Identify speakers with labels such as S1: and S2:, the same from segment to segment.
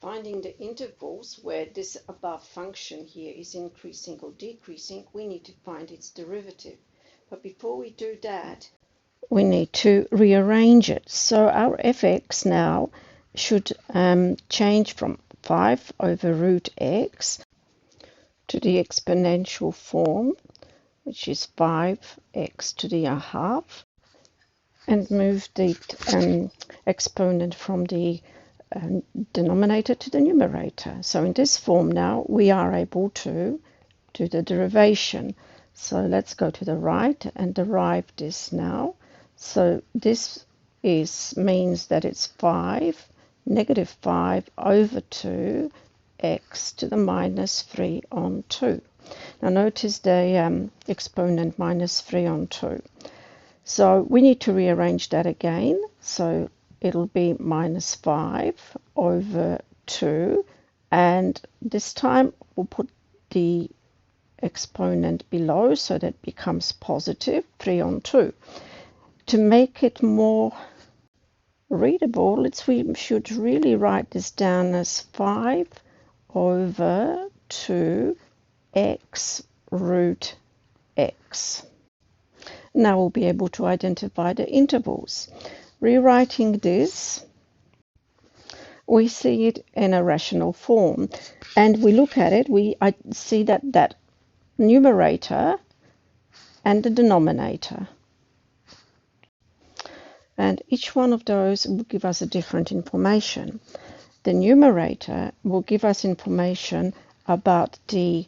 S1: Finding the intervals where this above function here is increasing or decreasing, we need to find its derivative. But before we do that, we need to rearrange it. So our fx now should change from 5 over root x to the exponential form, which is 5x to the half, and move the exponent from the denominator to the numerator. So in this form now we are able to do the derivation. So let's go to the right and derive this now. So this means that it's 5, negative 5 over 2 x to the minus 3 on 2. Now notice the exponent minus 3 on 2. So we need to rearrange that again. So it'll be minus 5 over 2, and this time we'll put the exponent below so that it becomes positive 3 on 2. To make it more readable, we should really write this down as 5 over 2 x root x. Now we'll be able to identify the intervals. Rewriting this, we see it in a rational form, and we look at it, I see that numerator and the denominator, and each one of those will give us a different information. The numerator will give us information about the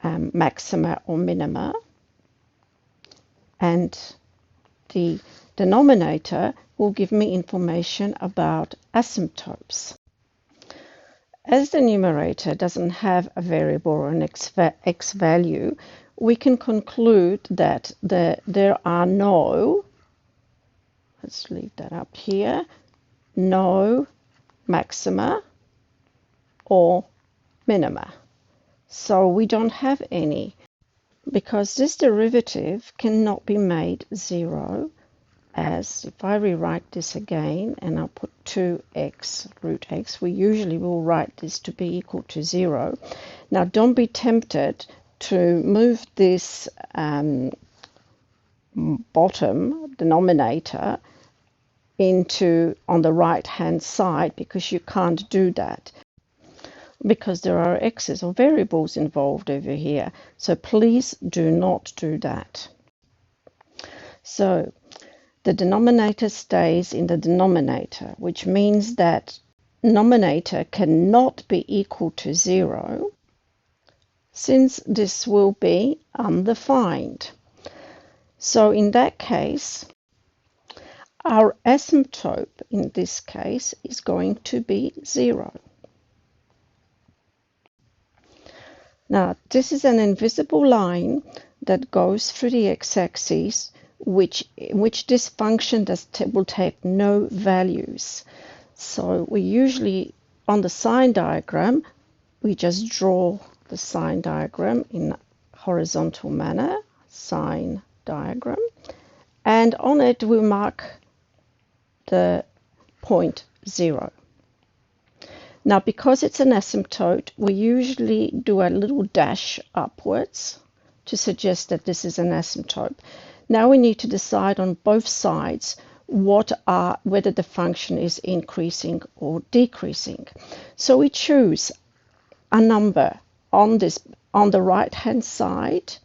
S1: maxima or minima, and the denominator will give me information about asymptotes. As the numerator doesn't have a variable or an x value, we can conclude that there are no, let's leave that up here, no maxima or minima. So we don't have any, because this derivative cannot be made 0, as if I rewrite this again and I'll put 2x root x, we usually will write this to be equal to 0. Now don't be tempted to move this bottom denominator on the right hand side, because you can't do that, because there are x's or variables involved over here. So please do not do that. So the denominator stays in the denominator, which means that numerator cannot be equal to 0, since this will be undefined. So in that case, our asymptote in this case is going to be 0. Now, this is an invisible line that goes through the x-axis, which this function will take no values. So we usually, on the sign diagram, we just draw the sign diagram in a horizontal manner, sign diagram, and on it we mark the point 0. Now, because it's an asymptote, we usually do a little dash upwards to suggest that this is an asymptote. Now we need to decide on both sides whether the function is increasing or decreasing. So we choose a number on the right hand side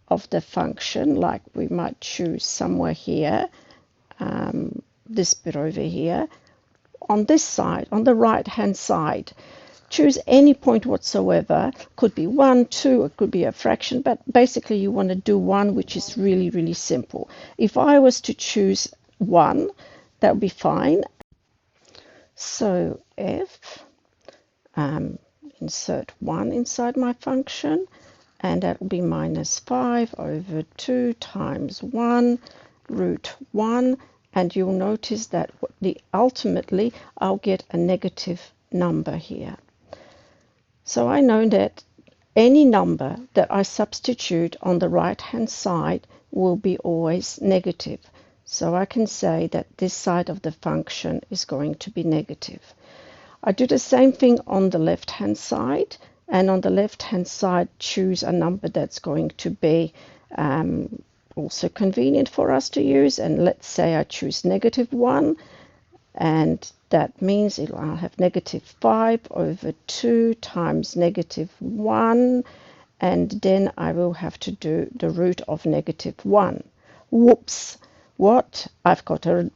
S1: of the function, like we might choose somewhere here, this bit over here. On this side, on the right hand side, choose any point whatsoever. Could be 1, 2, it could be a fraction, but basically you want to do one which is really, really simple. If I was to choose 1, that would be fine. So if insert 1 inside my function, and that will be minus 5 over 2 times 1 root 1. And you'll notice that ultimately I'll get a negative number here. So I know that any number that I substitute on the right hand side will be always negative. So I can say that this side of the function is going to be negative. I do the same thing on the left hand side, and on the left hand side choose a number that's going to be also convenient for us to use, and let's say I choose -1, and that means I'll have -5/2 times -1, and then I will have to do the root of -1. Whoops! What? I've got the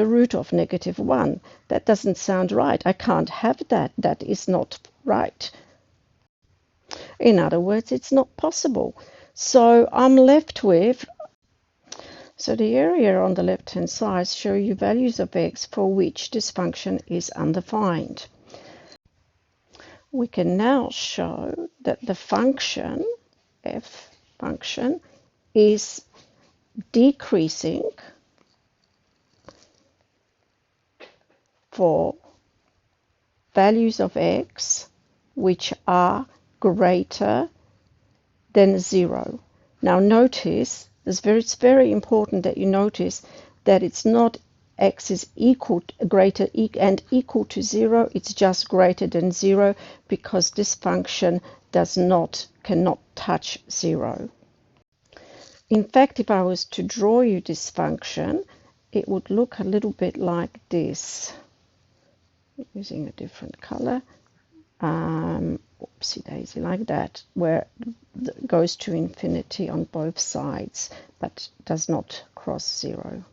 S1: root of -1. That doesn't sound right. I can't have that. That is not right. In other words, it's not possible. So I'm left with, so the area on the left hand side show you values of x for which this function is undefined. We can now show that the function, f function, is decreasing for values of x which are greater than 0. Now notice, it's very important that you notice that it's not x is equal and equal to 0, it's just greater than 0, because this function cannot touch 0. In fact, if I was to draw you this function, it would look a little bit like this, using a different color. Oopsie daisy, like that, where it goes to infinity on both sides but does not cross 0.